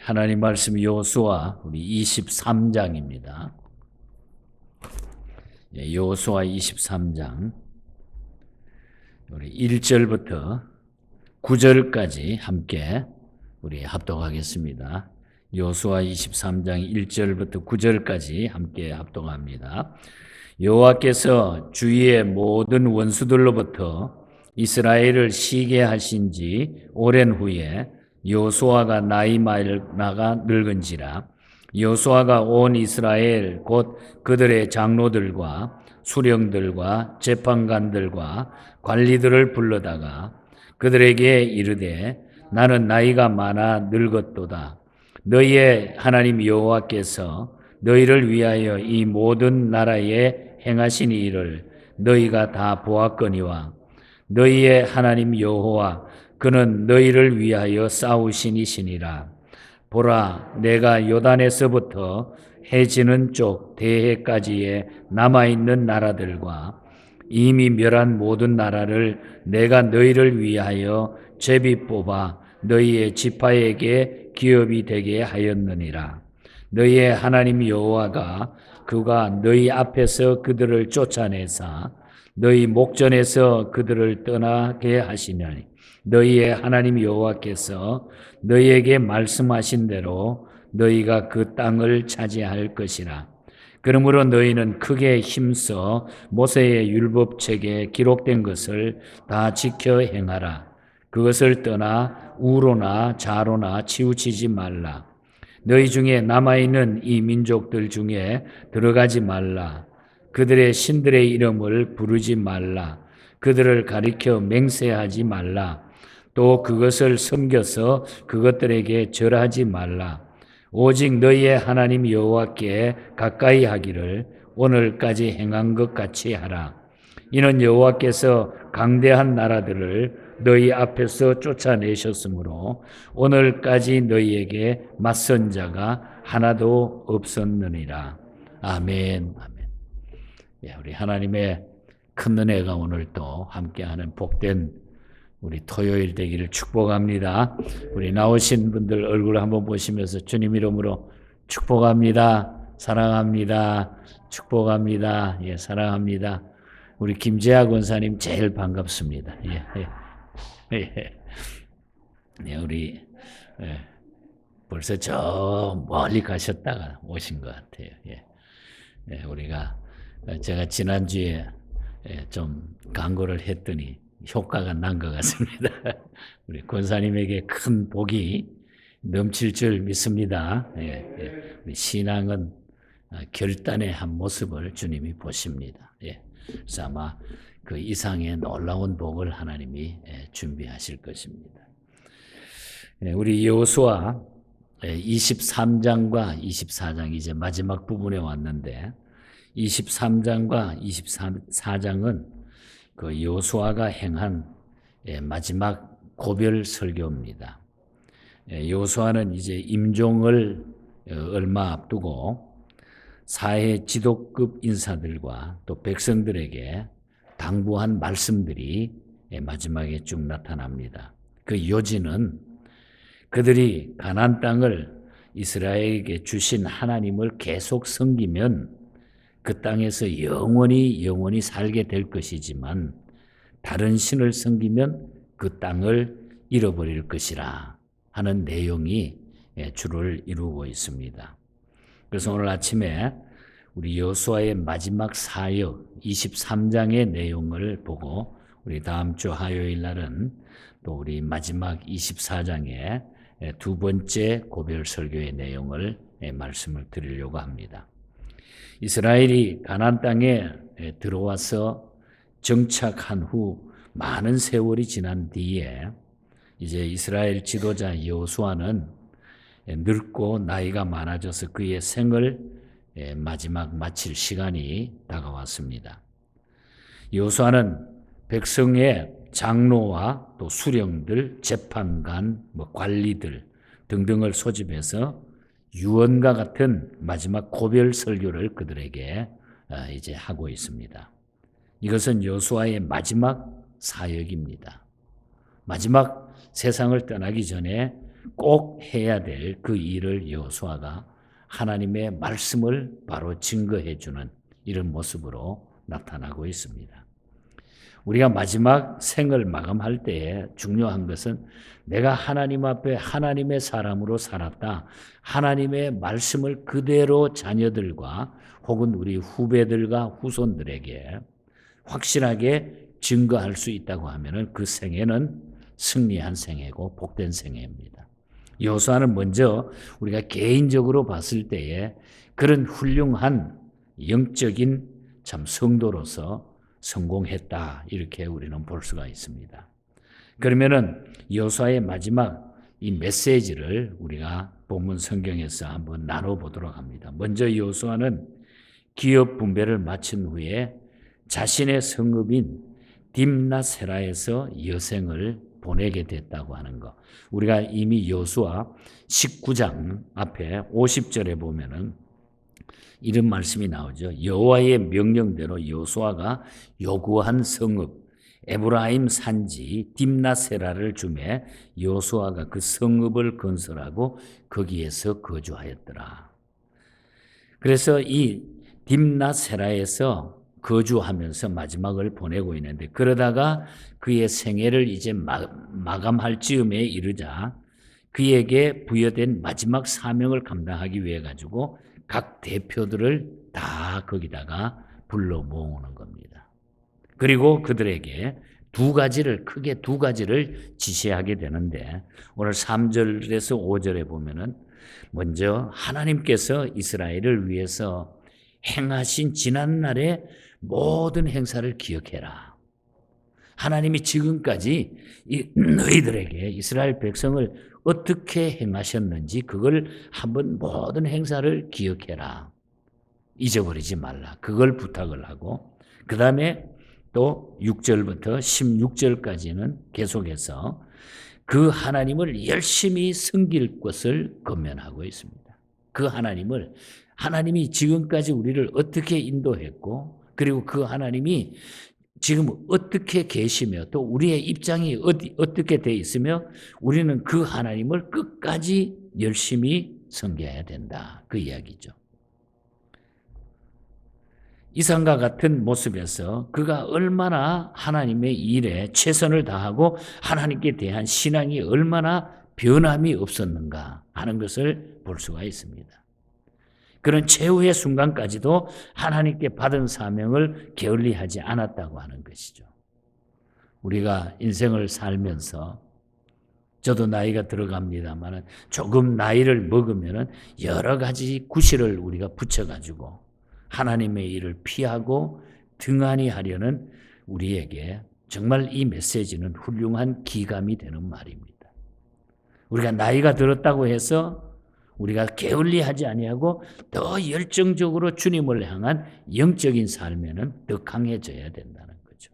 하나님 말씀 여호수아 우리 23장입니다. 여호수아 23장 우리 1절부터 9절까지 함께 우리 합독하겠습니다. 여호수아 23장 1절부터 9절까지 함께 합독합니다. 여호와께서 주위의 모든 원수들로부터 이스라엘을 시게 하신 지 오랜 후에 여호수아가 나이 많아가 늙은지라 여호수아가 온 이스라엘 곧 그들의 장로들과 수령들과 재판관들과 관리들을 불러다가 그들에게 이르되 나는 나이가 많아 늙었도다. 너희의 하나님 여호와께서 너희를 위하여 이 모든 나라에 행하신 일을 너희가 다 보았거니와 너희의 하나님 여호와 그는 너희를 위하여 싸우신 이시니라. 보라, 내가 요단에서부터 해 지는 쪽 대해까지의 남아있는 나라들과 이미 멸한 모든 나라를 내가 너희를 위하여 제비 뽑아 너희의 지파에게 기업이 되게 하였느니라. 너희의 하나님 여호와가 그가 너희 앞에서 그들을 쫓아내사 너희 목전에서 그들을 떠나게 하시나니 너희의 하나님 여호와께서 너희에게 말씀하신 대로 너희가 그 땅을 차지할 것이라. 그러므로 너희는 크게 힘써 모세의 율법책에 기록된 것을 다 지켜 행하라. 그것을 떠나 우로나 좌로나 치우치지 말라. 너희 중에 남아있는 이 민족들 중에 들어가지 말라. 그들의 신들의 이름을 부르지 말라. 그들을 가리켜 맹세하지 말라. 또 그것을 섬겨서 그것들에게 절하지 말라. 오직 너희의 하나님 여호와께 가까이 하기를 오늘까지 행한 것 같이 하라. 이는 여호와께서 강대한 나라들을 너희 앞에서 쫓아내셨으므로 오늘까지 너희에게 맞선 자가 하나도 없었느니라. 아멘. 아멘. 우리 하나님의 큰 은혜가 오늘 또 함께하는 복된 우리 토요일 되기를 축복합니다. 우리 나오신 분들 얼굴 한번 보시면서 주님 이름으로 축복합니다. 사랑합니다. 축복합니다. 사랑합니다. 우리 김재하 권사님 제일 반갑습니다. 우리 벌써 저 멀리 가셨다가 오신 것 같아요. 우리가 제가 지난주에 좀 광고를 했더니 효과가 난 것 같습니다. 우리 권사님에게 큰 복이 넘칠 줄 믿습니다. 우리 신앙은 결단의 한 모습을 주님이 보십니다. 그래서 아마 그 이상의 놀라운 복을 하나님이 준비하실 것입니다. 우리 여호수아 23장과 24장 이제 마지막 부분에 왔는데 23장과 24장은 그 여호수아가 행한 마지막 고별 설교입니다. 여호수아는 이제 임종을 얼마 앞두고 사회 지도급 인사들과 또 백성들에게 당부한 말씀들이 마지막에 쭉 나타납니다. 그 요지는 그들이 가나안 땅을 이스라엘에게 주신 하나님을 계속 섬기면 그 땅에서 영원히 살게 될 것이지만 다른 신을 섬기면 그 땅을 잃어버릴 것이라 하는 내용이 주를 이루고 있습니다. 그래서 오늘 아침에 우리 여호수아의 마지막 사역 23장의 내용을 보고 우리 다음 주 화요일 날은 또 우리 마지막 24장의 두 번째 고별 설교의 내용을 말씀을 드리려고 합니다. 이스라엘이 가나안 땅에 들어와서 정착한 후 많은 세월이 지난 뒤에 이제 이스라엘 지도자 여호수아는 늙고 나이가 많아져서 그의 생을 마지막 마칠 시간이 다가왔습니다. 여호수아는 백성의 장로와 또 수령들, 재판관, 관리들 등등을 소집해서 유언과 같은 마지막 고별 설교를 그들에게 이제 하고 있습니다. 이것은 여호수아의 마지막 사역입니다. 마지막 세상을 떠나기 전에 꼭 해야 될 그 일을 여호수아가 하나님의 말씀을 바로 증거해 주는 이런 모습으로 나타나고 있습니다. 우리가 마지막 생을 마감할 때에 중요한 것은 내가 하나님 앞에 하나님의 사람으로 살았다. 하나님의 말씀을 그대로 자녀들과 혹은 우리 후배들과 후손들에게 확실하게 증거할 수 있다고 하면 그 생애는 승리한 생애고 복된 생애입니다. 여호수아는 먼저 우리가 개인적으로 봤을 때에 그런 훌륭한 영적인 참 성도로서 성공했다, 이렇게 우리는 볼 수가 있습니다. 그러면은 여호수아의 마지막 이 메시지를 우리가 본문 성경에서 한번 나눠보도록 합니다. 먼저 여호수아는 기업 분배를 마친 후에 자신의 성읍인 딥나세라에서 여생을 보내게 됐다고 하는 것. 우리가 이미 여호수아 19장 앞에 50절에 보면은 이런 말씀이 나오죠. 여호와의 명령대로 여호수아가 요구한 성읍 에브라임 산지 딥나세라를 주매 여호수아가 그 성읍을 건설하고 거기에서 거주하였더라. 그래서 이 딥나세라에서 거주하면서 마지막을 보내고 있는데, 그러다가 그의 생애를 이제 마감할 즈음에 이르자 그에게 부여된 마지막 사명을 감당하기 위해 가지고 각 대표들을 다 거기다가 불러 모으는 겁니다. 그리고 그들에게 크게 두 가지를 지시하게 되는데, 오늘 3절에서 5절에 보면은 먼저 하나님께서 이스라엘을 위해서 행하신 지난날의 모든 행사를 기억해라. 하나님이 지금까지 너희들에게 이스라엘 백성을 어떻게 행하셨는지 그걸 한번 모든 행사를 기억해라. 잊어버리지 말라. 그걸 부탁을 하고, 그 다음에 또 6절부터 16절까지는 계속해서 그 하나님을 열심히 섬길 것을 권면하고 있습니다. 그 하나님이 지금까지 우리를 어떻게 인도했고, 그리고 그 하나님이 지금 어떻게 계시며 또 우리의 입장이 어떻게 돼 있으며 우리는 그 하나님을 끝까지 열심히 섬겨야 된다, 그 이야기죠. 이상과 같은 모습에서 그가 얼마나 하나님의 일에 최선을 다하고 하나님께 대한 신앙이 얼마나 변함이 없었는가 하는 것을 볼 수가 있습니다. 그런 최후의 순간까지도 하나님께 받은 사명을 게을리하지 않았다고 하는 것이죠. 우리가 인생을 살면서, 저도 나이가 들어갑니다만 조금 나이를 먹으면 여러 가지 구실을 우리가 붙여가지고 하나님의 일을 피하고 등한히 하려는 우리에게 정말 이 메시지는 훌륭한 기감이 되는 말입니다. 우리가 나이가 들었다고 해서 우리가 게을리하지 아니하고 더 열정적으로 주님을 향한 영적인 삶에는 더 강해져야 된다는 거죠.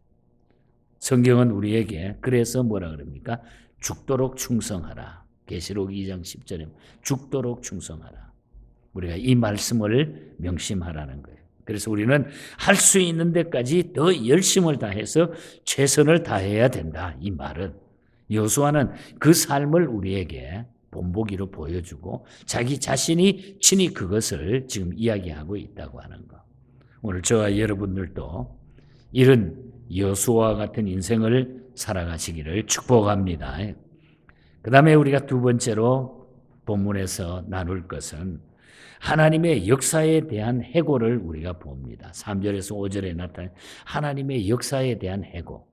성경은 우리에게 그래서 뭐라 그럽니까? 죽도록 충성하라. 계시록 2장 10절에 죽도록 충성하라. 우리가 이 말씀을 명심하라는 거예요. 그래서 우리는 할 수 있는 데까지 더 열심을 다해서 최선을 다해야 된다. 이 말은 여호수아는 그 삶을 우리에게 본보기로 보여주고 자기 자신이 친히 그것을 지금 이야기하고 있다고 하는 것. 오늘 저와 여러분들도 이런 여호수아와 같은 인생을 살아가시기를 축복합니다. 그 다음에 우리가 두 번째로 본문에서 나눌 것은 하나님의 역사에 대한 해고를 우리가 봅니다. 3절에서 5절에 나타난 하나님의 역사에 대한 해고.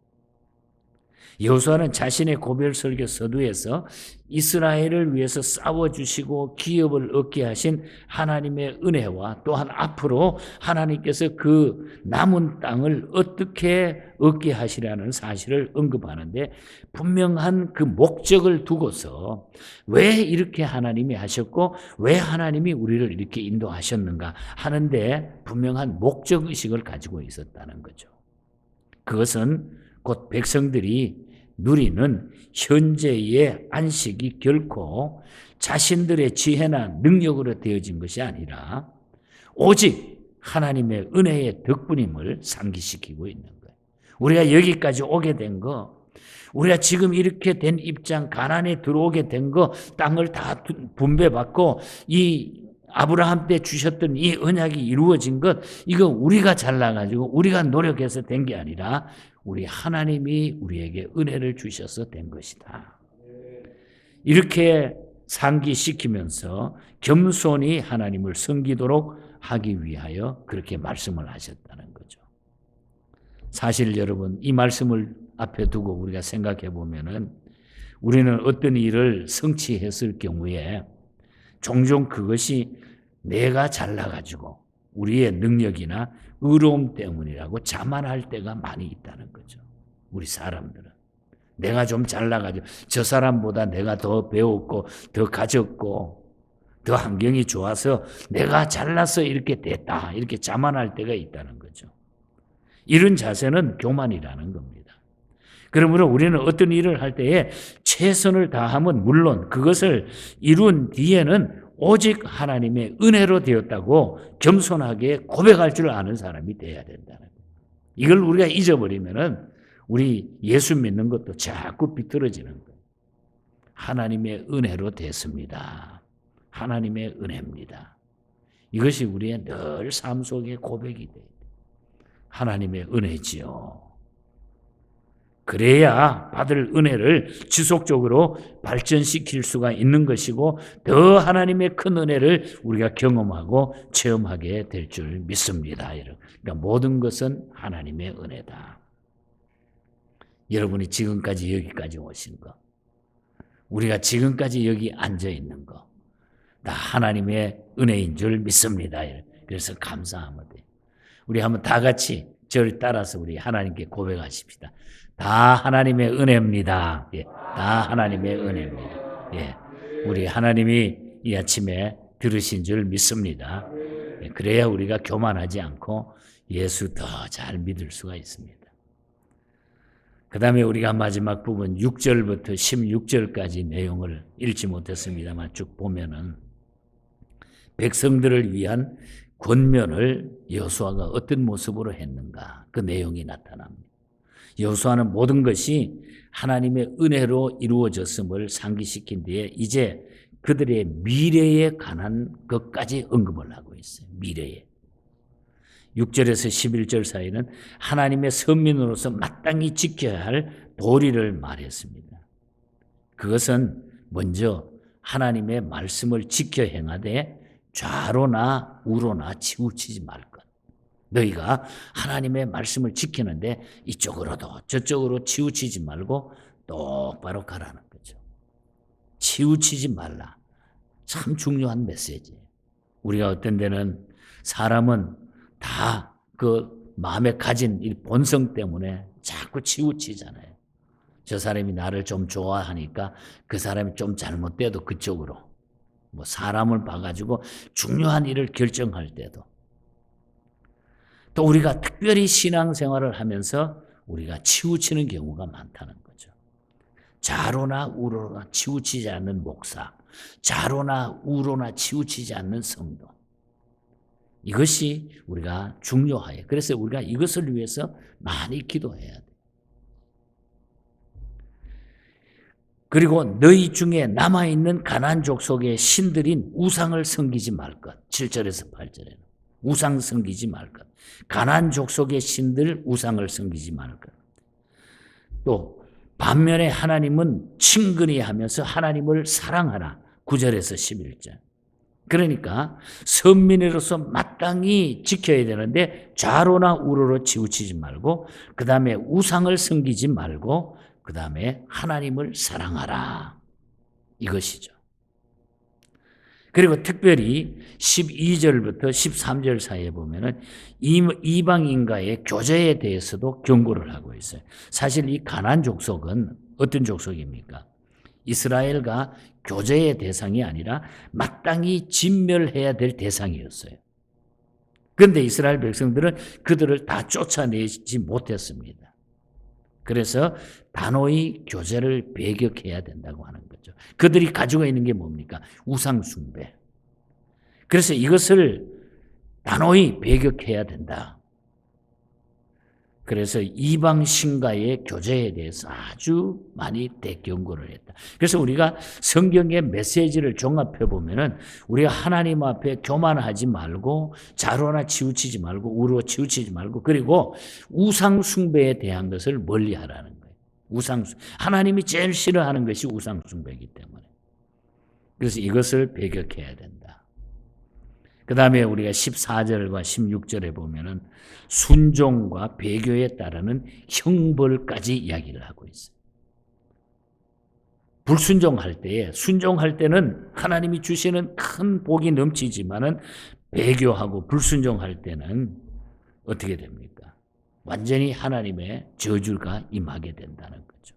여호수아는 자신의 고별 설교 서두에서 이스라엘을 위해서 싸워주시고 기업을 얻게 하신 하나님의 은혜와 또한 앞으로 하나님께서 그 남은 땅을 어떻게 얻게 하시라는 사실을 언급하는데, 분명한 그 목적을 두고서 왜 이렇게 하나님이 하셨고 왜 하나님이 우리를 이렇게 인도하셨는가 하는데 분명한 목적의식을 가지고 있었다는 거죠. 그것은 곧 백성들이 누리는 현재의 안식이 결코 자신들의 지혜나 능력으로 되어진 것이 아니라 오직 하나님의 은혜의 덕분임을 상기시키고 있는 거예요. 우리가 여기까지 오게 된 거 우리가 지금 이렇게 된 입장, 가나안에 들어오게 된 거, 땅을 다 분배받고 이 아브라함 때 주셨던 이 언약이 이루어진 것, 이거 우리가 잘나가지고 우리가 노력해서 된 게 아니라 우리 하나님이 우리에게 은혜를 주셔서 된 것이다. 이렇게 상기시키면서 겸손히 하나님을 섬기도록 하기 위하여 그렇게 말씀을 하셨다는 거죠. 사실 여러분, 이 말씀을 앞에 두고 우리가 생각해 보면은 우리는 어떤 일을 성취했을 경우에 종종 그것이 내가 잘나가지고 우리의 능력이나 의로움 때문이라고 자만할 때가 많이 있다는 거죠. 우리 사람들은. 내가 좀 잘나가지고 저 사람보다 내가 더 배웠고 더 가졌고 더 환경이 좋아서 내가 잘나서 이렇게 됐다. 이렇게 자만할 때가 있다는 거죠. 이런 자세는 교만이라는 겁니다. 그러므로 우리는 어떤 일을 할 때에 최선을 다하면 물론 그것을 이룬 뒤에는 오직 하나님의 은혜로 되었다고 겸손하게 고백할 줄 아는 사람이 돼야 된다는 거예요. 이걸 우리가 잊어버리면은 우리 예수 믿는 것도 자꾸 비틀어지는 거예요. 하나님의 은혜로 됐습니다. 하나님의 은혜입니다. 이것이 우리의 늘 삶 속의 고백이 돼요. 하나님의 은혜지요. 그래야 받을 은혜를 지속적으로 발전시킬 수가 있는 것이고 더 하나님의 큰 은혜를 우리가 경험하고 체험하게 될 줄 믿습니다. 그러니까 모든 것은 하나님의 은혜다. 여러분이 지금까지 여기까지 오신 거, 우리가 지금까지 여기 앉아 있는 거, 다 하나님의 은혜인 줄 믿습니다. 그래서 감사하면 돼요. 우리 한번 다 같이 저를 따라서 우리 하나님께 고백하십시다. 다 하나님의 은혜입니다. 예, 다 하나님의 은혜입니다. 예, 우리 하나님이 이 아침에 들으신 줄 믿습니다. 예, 그래야 우리가 교만하지 않고 예수 더 잘 믿을 수가 있습니다. 그 다음에 우리가 마지막 부분 6절부터 16절까지 내용을 읽지 못했습니다만 쭉 보면은 백성들을 위한 권면을 여호수아가 어떤 모습으로 했는가 그 내용이 나타납니다. 여호수아는 모든 것이 하나님의 은혜로 이루어졌음을 상기시킨 뒤에 이제 그들의 미래에 관한 것까지 언급을 하고 있어요. 미래에. 6절에서 11절 사이는 하나님의 선민으로서 마땅히 지켜야 할 도리를 말했습니다. 그것은 먼저 하나님의 말씀을 지켜 행하되 좌로나 우로나 치우치지 말 것. 너희가 하나님의 말씀을 지키는데 이쪽으로도 저쪽으로 치우치지 말고 똑바로 가라는 거죠. 치우치지 말라. 참 중요한 메시지예요. 우리가 어떤 데는 사람은 다 그 마음에 가진 이 본성 때문에 자꾸 치우치잖아요. 저 사람이 나를 좀 좋아하니까 그 사람이 좀 잘못돼도 그쪽으로 뭐 사람을 봐가지고 중요한 일을 결정할 때도 또 우리가 특별히 신앙생활을 하면서 우리가 치우치는 경우가 많다는 거죠. 좌로나 우로나 치우치지 않는 목사, 좌로나 우로나 치우치지 않는 성도. 이것이 우리가 중요해요. 그래서 우리가 이것을 위해서 많이 기도해야 돼요. 그리고 너희 중에 남아있는 가나안 족속의 신들인 우상을 섬기지 말 것. 7절에서 8절에는 우상 섬기지 말 것. 가나안 족속의 신들 우상을 섬기지 말 것. 또 반면에 하나님은 친근히 하면서 하나님을 사랑하라. 9절에서 11절. 그러니까 선민으로서 마땅히 지켜야 되는데 좌로나 우로로 치우치지 말고 그 다음에 우상을 섬기지 말고 그 다음에 하나님을 사랑하라. 이것이죠. 그리고 특별히 12절부터 13절 사이에 보면은 이방인과의 교제에 대해서도 경고를 하고 있어요. 사실 이 가나안 족속은 어떤 족속입니까? 이스라엘과 교제의 대상이 아니라 마땅히 진멸해야 될 대상이었어요. 그런데 이스라엘 백성들은 그들을 다 쫓아내지 못했습니다. 그래서 단호히 교제를 배격해야 된다고 하는 거죠. 그들이 가지고 있는 게 뭡니까? 우상 숭배. 그래서 이것을 단호히 배격해야 된다. 그래서 이방 신과의 교제에 대해서 아주 많이 대경고를 했다. 그래서 우리가 성경의 메시지를 종합해 보면은 우리가 하나님 앞에 교만하지 말고 자로나 치우치지 말고 우로 치우치지 말고 그리고 우상 숭배에 대한 것을 멀리하라는 거예요. 하나님이 제일 싫어하는 것이 우상 숭배이기 때문에. 그래서 이것을 배격해야 된다. 그 다음에 우리가 14절과 16절에 보면은 순종과 배교에 따르는 형벌까지 이야기를 하고 있어요. 불순종할 때에, 순종할 때는 하나님이 주시는 큰 복이 넘치지만은 배교하고 불순종할 때는 어떻게 됩니까? 완전히 하나님의 저주가 임하게 된다는 거죠.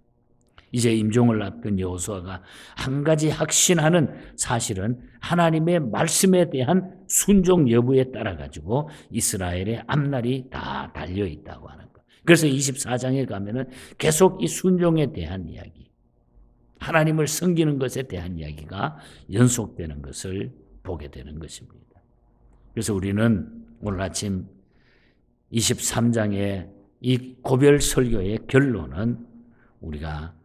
이제 임종을 앞둔 여호수아가 한 가지 확신하는 사실은 하나님의 말씀에 대한 순종 여부에 따라 가지고 이스라엘의 앞날이 다 달려 있다고 하는 것. 그래서 24장에 가면은 계속 이 순종에 대한 이야기, 하나님을 섬기는 것에 대한 이야기가 연속되는 것을 보게 되는 것입니다. 그래서 우리는 오늘 아침 23장의 이 고별 설교의 결론은 우리가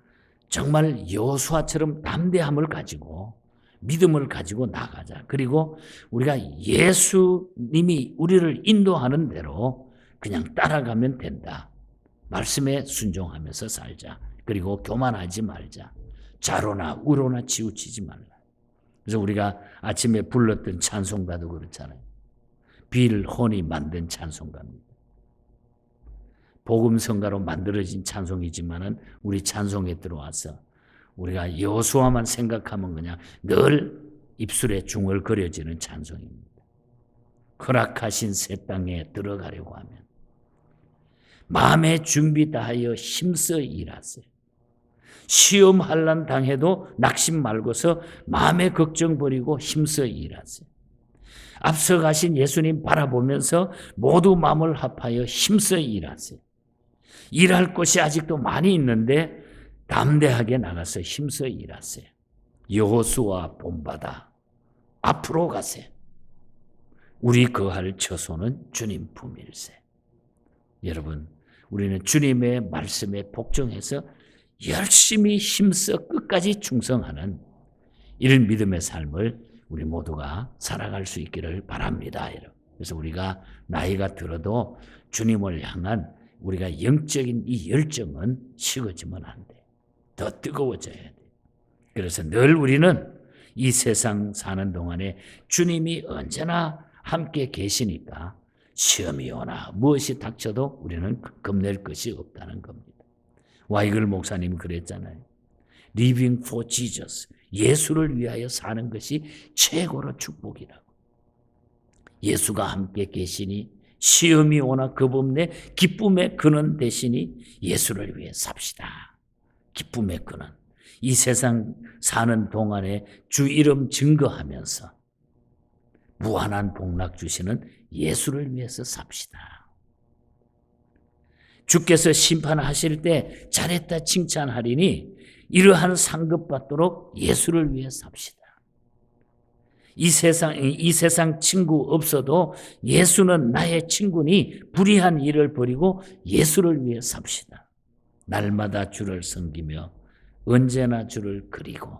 정말 여호수아처럼 담대함을 가지고 믿음을 가지고 나가자. 그리고 우리가 예수님이 우리를 인도하는 대로 그냥 따라가면 된다. 말씀에 순종하면서 살자. 그리고 교만하지 말자. 자로나 우로나 치우치지 말라. 그래서 우리가 아침에 불렀던 찬송가도 그렇잖아요. 빌 혼이 만든 찬송가입니다. 복음성가로 만들어진 찬송이지만은 우리 찬송에 들어와서 우리가 여호수아만 생각하면 그냥 늘 입술에 중얼거려지는 찬송입니다. 허락하신 새 땅에 들어가려고 하면 마음의 준비 다하여 힘써 일하세요. 시험 환난 당해도 낙심 말고서 마음의 걱정 버리고 힘써 일하세요. 앞서 가신 예수님 바라보면서 모두 마음을 합하여 힘써 일하세요. 일할 곳이 아직도 많이 있는데 담대하게 나가서 힘써 일하세요. 여호수아 본받아 앞으로 가세요. 우리 거할 처소는 주님 품일세. 여러분, 우리는 주님의 말씀에 복종해서 열심히 힘써 끝까지 충성하는 이런 믿음의 삶을 우리 모두가 살아갈 수 있기를 바랍니다. 여러분. 그래서 우리가 나이가 들어도 주님을 향한 우리가 영적인 이 열정은 식어지면 안 돼. 더 뜨거워져야 돼. 그래서 늘 우리는 이 세상 사는 동안에 주님이 언제나 함께 계시니까 시험이 오나 무엇이 닥쳐도 우리는 겁낼 것이 없다는 겁니다. 와이글 목사님이 그랬잖아요. Living for Jesus. 예수를 위하여 사는 것이 최고로 축복이라고. 예수가 함께 계시니 시험이 오나 겁없네 기쁨의 근원 되시니 예수를 위해 삽시다. 기쁨의 근원. 이 세상 사는 동안에 주 이름 증거하면서 무한한 복락 주시는 예수를 위해서 삽시다. 주께서 심판하실 때 잘했다 칭찬하리니 이러한 상급받도록 예수를 위해 삽시다. 이 세상 친구 없어도 예수는 나의 친구니 불의한 일을 버리고 예수를 위해 삽시다. 날마다 주를 섬기며 언제나 주를 그리고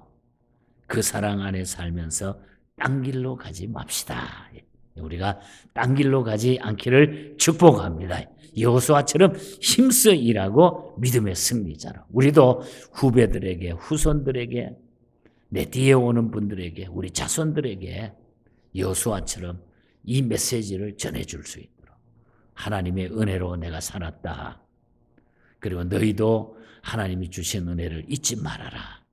그 사랑 안에 살면서 딴 길로 가지 맙시다. 우리가 딴 길로 가지 않기를 축복합니다. 여호수아처럼 힘써 일하고 믿음의 승리자로 우리도 후배들에게 후손들에게 내 뒤에 오는 분들에게 우리 자손들에게 여호수아처럼 이 메시지를 전해줄 수 있도록 하나님의 은혜로 내가 살았다. 그리고 너희도 하나님이 주신 은혜를 잊지 말아라.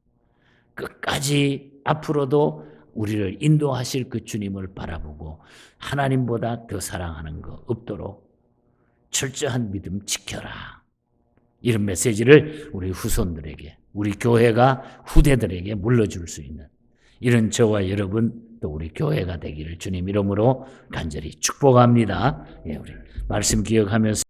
끝까지 앞으로도 우리를 인도하실 그 주님을 바라보고 하나님보다 더 사랑하는 거 없도록 철저한 믿음 지켜라. 이런 메시지를 우리 후손들에게, 우리 교회가 후대들에게 물려줄 수 있는 이런 저와 여러분 또 우리 교회가 되기를 주님 이름으로 간절히 축복합니다. 우리 말씀 기억하면서